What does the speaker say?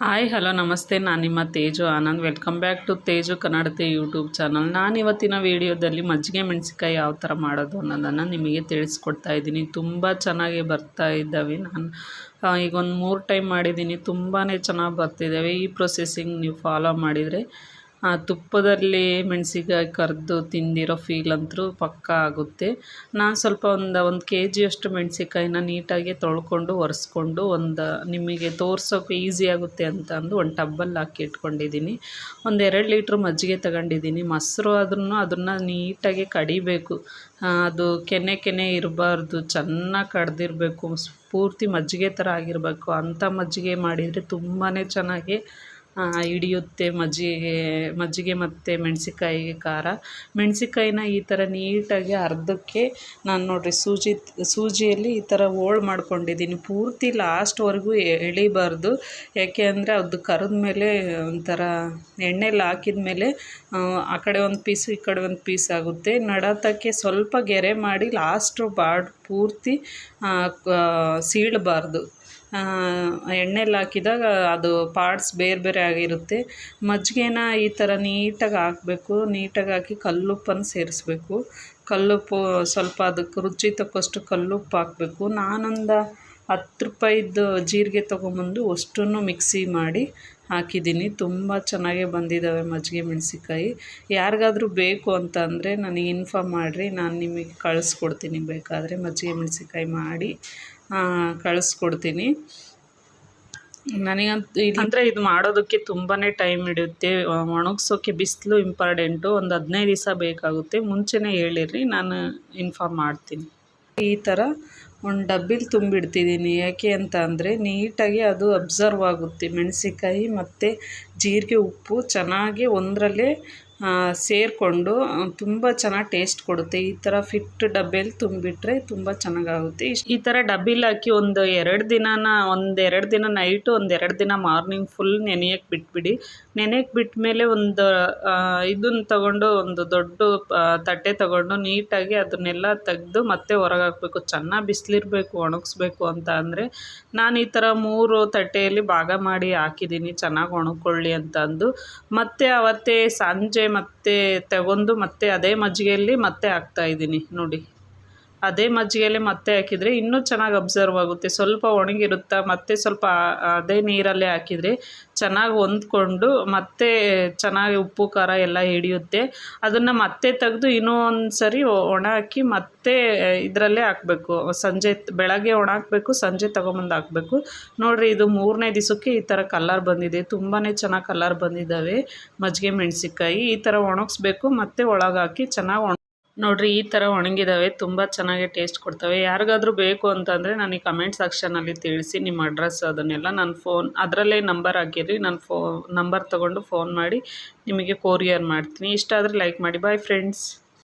Hi hello ನಮಸ್ತೆ, ನಾನು ನಿಮ್ಮ Teju Anand. Welcome back to Teju ಕನ್ನಡತೆ ಯೂಟ್ಯೂಬ್ ಚಾನಲ್. ನಾನು ಇವತ್ತಿನ ವೀಡಿಯೋದಲ್ಲಿ ಮಜ್ಜಿಗೆ ಮೆಣಸಿನ್ಕಾಯಿ ಯಾವ ಥರ ಮಾಡೋದು ಅನ್ನೋದನ್ನು ನಿಮಗೆ ತಿಳಿಸ್ಕೊಡ್ತಾ ಇದ್ದೀನಿ. ತುಂಬ ಚೆನ್ನಾಗಿ ಬರ್ತಾ ಇದ್ದಾವೆ. ನಾನು ಈಗ ಒಂದು 3 ಟೈಮ್ ಮಾಡಿದ್ದೀನಿ. ತುಂಬಾ ಚೆನ್ನಾಗಿ ಬರ್ತಿದ್ದಾವೆ. ಈ ಪ್ರೊಸೆಸಿಂಗ್ ನೀವು ಫಾಲೋ ಮಾಡಿದರೆ ತುಪ್ಪದಲ್ಲಿ ಮೆಣಸಿನ್ಕಾಯಿ ಕರೆದು ತಿಂದಿರೋ ಫೀಲ್ ಅಂತೂ ಪಕ್ಕಾ ಆಗುತ್ತೆ. ನಾನು ಸ್ವಲ್ಪ ಒಂದು ಕೆ ಜಿಯಷ್ಟು ಮೆಣಸಿನ್ಕಾಯಿನ ನೀಟಾಗಿ ತೊಳ್ಕೊಂಡು ಒರೆಸ್ಕೊಂಡು ನಿಮಗೆ ತೋರ್ಸೋಕೆ ಈಸಿ ಆಗುತ್ತೆ ಅಂತ ಅಂದು ಒಂದು ಟಬ್ಬಲ್ಲಿ ಹಾಕಿ ಇಟ್ಕೊಂಡಿದ್ದೀನಿ. 2 ಲೀಟ್ರ್ ಮಜ್ಜಿಗೆ ತಗೊಂಡಿದ್ದೀನಿ. ಮೊಸರು ಅದನ್ನು ನೀಟಾಗಿ ಕಡಿಬೇಕು. ಅದು ಕೆನೆ ಇರಬಾರ್ದು, ಚೆನ್ನಾಗಿ ಕಡ್ದಿರಬೇಕು. ಪೂರ್ತಿ ಮಜ್ಜಿಗೆ ಥರ ಆಗಿರಬೇಕು. ಅಂಥ ಮಜ್ಜಿಗೆ ಮಾಡಿದರೆ ತುಂಬಾ ಚೆನ್ನಾಗಿ ಹಿಡಿಯುತ್ತೆ ಮಜ್ಜಿಗೆ ಮತ್ತು ಮೆಣಸಿನ್ಕಾಯಿಗೆ ಖಾರ. ಮೆಣಸಿನ್ಕಾಯಿನ ಈ ಥರ ನೀಟಾಗಿ ಅರ್ಧಕ್ಕೆ ನಾನು ನೋಡಿರಿ ಸೂಜಿಯಲ್ಲಿ ಈ ಥರ ಹೋಳು ಮಾಡ್ಕೊಂಡಿದ್ದೀನಿ. ಪೂರ್ತಿ ಲಾಸ್ಟ್ವರೆಗೂ ಎಳಿಬಾರ್ದು. ಯಾಕೆ ಅಂದರೆ ಅದು ಕರಿದ ಮೇಲೆ ಒಂಥರ ಎಣ್ಣೆಲಿ ಹಾಕಿದ ಮೇಲೆ ಆ ಕಡೆ ಒಂದು ಪೀಸು ಈ ಕಡೆ ಒಂದು ಪೀಸ್ ಆಗುತ್ತೆ. ನಡತಕ್ಕೆ ಸ್ವಲ್ಪ ಗೆರೆ ಮಾಡಿ ಲಾಸ್ಟು ಪೂರ್ತಿ ಸೀಳಬಾರ್ದು. ಎಣ್ಣೆಲಿ ಹಾಕಿದಾಗ ಅದು ಪಾರ್ಟ್ಸ್ ಬೇರೆ ಆಗಿರುತ್ತೆ. ಮಜ್ಜಿಗೆನ ಈ ಥರ ನೀಟಾಗಿ ಹಾಕಬೇಕು. ನೀಟಾಗಿ ಹಾಕಿ ಕಲ್ಲುಪ್ಪನ್ನು ಸೇರಿಸ್ಬೇಕು. ಕಲ್ಲುಪ್ಪು ಸ್ವಲ್ಪ ಅದಕ್ಕೆ ರುಚಿ ತಕ್ಕಷ್ಟು ಕಲ್ಲುಪ್ಪು ಹಾಕಬೇಕು. ನಾನೊಂದು 10 ರೂಪಾಯಿದ್ದು ಜೀರಿಗೆ ತೊಗೊಂಬಂದು ಅಷ್ಟನ್ನು ಮಿಕ್ಸಿ ಮಾಡಿ ಹಾಕಿದ್ದೀನಿ. ತುಂಬ ಚೆನ್ನಾಗೇ ಬಂದಿದ್ದಾವೆ ಮಜ್ಜಿಗೆ ಮೆಣಸಿನ್ಕಾಯಿ. ಯಾರಿಗಾದ್ರೂ ಬೇಕು ಅಂತ ಅಂದರೆ ನನಗೆ ಇನ್ಫಾರ್ಮ್ ಮಾಡಿರಿ, ನಾನು ನಿಮಗೆ ಕಳಿಸ್ಕೊಡ್ತೀನಿ. ಬೇಕಾದರೆ ಮಜ್ಜಿಗೆ ಮೆಣಸಿನ್ಕಾಯಿ ಮಾಡಿ ಕಳಿಸ್ಕೊಡ್ತೀನಿ. ನನಗಂತೂ ಇಲ್ಲಂದರೆ ಇದು ಮಾಡೋದಕ್ಕೆ ತುಂಬಾ ಟೈಮ್ ಹಿಡಿಯುತ್ತೆ. ಒಣಗಿಸೋಕ್ಕೆ ಬಿಸಿಲು ಇಂಪಾರ್ಟೆಂಟು. ಒಂದು 15 ದಿವಸ ಬೇಕಾಗುತ್ತೆ. ಮುಂಚೆನೇ ಹೇಳಿರಿ, ನಾನು ಇನ್ಫಾರ್ಮ್ ಮಾಡ್ತೀನಿ. ಈ ಥರ ಒಂದು ಡಬ್ಬಿಲಿ ತುಂಬಿಡ್ತಿದ್ದೀನಿ. ಯಾಕೆ ಅಂತ ಅಂದರೆ ನೀಟಾಗಿ ಅದು ಅಬ್ಸರ್ವ್ ಆಗುತ್ತೆ. ಮೆಣಸಿನ್ಕಾಯಿ ಮತ್ತು ಜೀರಿಗೆ ಉಪ್ಪು ಚೆನ್ನಾಗಿ ಒಂದರಲ್ಲೇ ಸೇರಿಕೊಂಡು ತುಂಬ ಚೆನ್ನಾಗಿ ಟೇಸ್ಟ್ ಕೊಡುತ್ತೆ. ಈ ಥರ ಫಿಟ್ ಡಬ್ಬಿಯಲ್ಲಿ ತುಂಬಿಟ್ರೆ ತುಂಬ ಚೆನ್ನಾಗಾಗುತ್ತೆ. ಈ ಥರ ಡಬ್ಬಿಲಿ ಹಾಕಿ ಒಂದು 2 ದಿನ ನೈಟು, 2 ದಿನ ಮಾರ್ನಿಂಗ್ ಫುಲ್ ನೆನೆಯಕ್ಕೆ ಬಿಟ್ಬಿಡಿ. ನೆನೆಯಕ್ಕೆ ಬಿಟ್ಟಮೇಲೆ ಇದನ್ನು ತಗೊಂಡು ಒಂದು ದೊಡ್ಡ ತಟ್ಟೆ ತಗೊಂಡು ನೀಟಾಗಿ ಅದನ್ನೆಲ್ಲ ತೆಗೆದು ಮತ್ತೆ ಹೊರಗೆ ಹಾಕಬೇಕು. ಚೆನ್ನಾಗಿ ಬಿಸಿಲಿರಬೇಕು ಒಣಗಿಸ್ಬೇಕು ಅಂತ ಅಂದರೆ. ನಾನು ಈ ಥರ 3 ತಟ್ಟೆಯಲ್ಲಿ ಭಾಗ ಮಾಡಿ ಹಾಕಿದ್ದೀನಿ, ಚೆನ್ನಾಗಿ ಒಣಕೊಳ್ಳಿ ಅಂತ ಅಂದು. ಮತ್ತೆ ಅವತ್ತೇ ಸಂಜೆ ಮತ್ತೆ ತಗೊಂಡು ಮತ್ತೆ ಅದೇ ಮಜ್ಜಿಗೆಯಲ್ಲಿ ಮತ್ತೆ ಹಾಕ್ತಾಯಿದ್ದೀನಿ ನೋಡಿ. ಅದೇ ಮಜ್ಜಿಗೆಯಲ್ಲಿ ಮತ್ತೆ ಹಾಕಿದರೆ ಇನ್ನೂ ಚೆನ್ನಾಗಿ ಅಬ್ಸರ್ವ್ ಆಗುತ್ತೆ. ಸ್ವಲ್ಪ ಒಣಗಿರುತ್ತಾ, ಮತ್ತೆ ಸ್ವಲ್ಪ ಅದೇ ನೀರಲ್ಲೇ ಹಾಕಿದರೆ ಚೆನ್ನಾಗಿ ಹೊಂದ್ಕೊಂಡು ಮತ್ತೆ ಚೆನ್ನಾಗಿ ಉಪ್ಪು ಖಾರ ಎಲ್ಲ ಹಿಡಿಯುತ್ತೆ. ಅದನ್ನು ಮತ್ತೆ ತೆಗೆದು ಇನ್ನೂ ಒಂದು ಸರಿ ಒಣ ಹಾಕಿ ಮತ್ತೆ ಇದರಲ್ಲೇ ಹಾಕಬೇಕು. ಬೆಳಗ್ಗೆ ಒಣ ಹಾಕಬೇಕು, ಸಂಜೆ ತೊಗೊಂಬಂದು ಹಾಕಬೇಕು. ನೋಡಿರಿ, ಇದು 3ನೇ ದಿವಸಕ್ಕೆ ಈ ಥರ ಕಲರ್ ಬಂದಿದೆ. ತುಂಬಾ ಚೆನ್ನಾಗಿ ಕಲರ್ ಬಂದಿದ್ದಾವೆ ಮಜ್ಜಿಗೆ ಮೆಣಸಿನ್ಕಾಯಿ. ಈ ಥರ ಒಣಗಿಸ್ಬೇಕು, ಮತ್ತೆ ಒಳಗೆ ಹಾಕಿ ಚೆನ್ನಾಗಿ ನೋಡಿರಿ, ಈ ಥರ ಒಣಗಿದ್ದಾವೆ. ತುಂಬ ಚೆನ್ನಾಗಿ ಟೇಸ್ಟ್ ಕೊಡ್ತವೆ. ಯಾರಿಗಾದ್ರೂ ಬೇಕು ಅಂತಂದರೆ ನನಗೆ ಕಮೆಂಟ್ ಸೆಕ್ಷನಲ್ಲಿ ತಿಳಿಸಿ ನಿಮ್ಮ ಅಡ್ರೆಸ್. ಅದನ್ನೆಲ್ಲ ನಾನು ಅದರಲ್ಲೇ ನಂಬರ್ ಹಾಕಿರಿ. ನಾನು ನಂಬರ್ ತೊಗೊಂಡು ಫೋನ್ ಮಾಡಿ ನಿಮಗೆ ಕೊರಿಯರ್ ಮಾಡ್ತೀನಿ. ಇಷ್ಟ ಆದರೆ ಲೈಕ್ ಮಾಡಿ. Bye friends.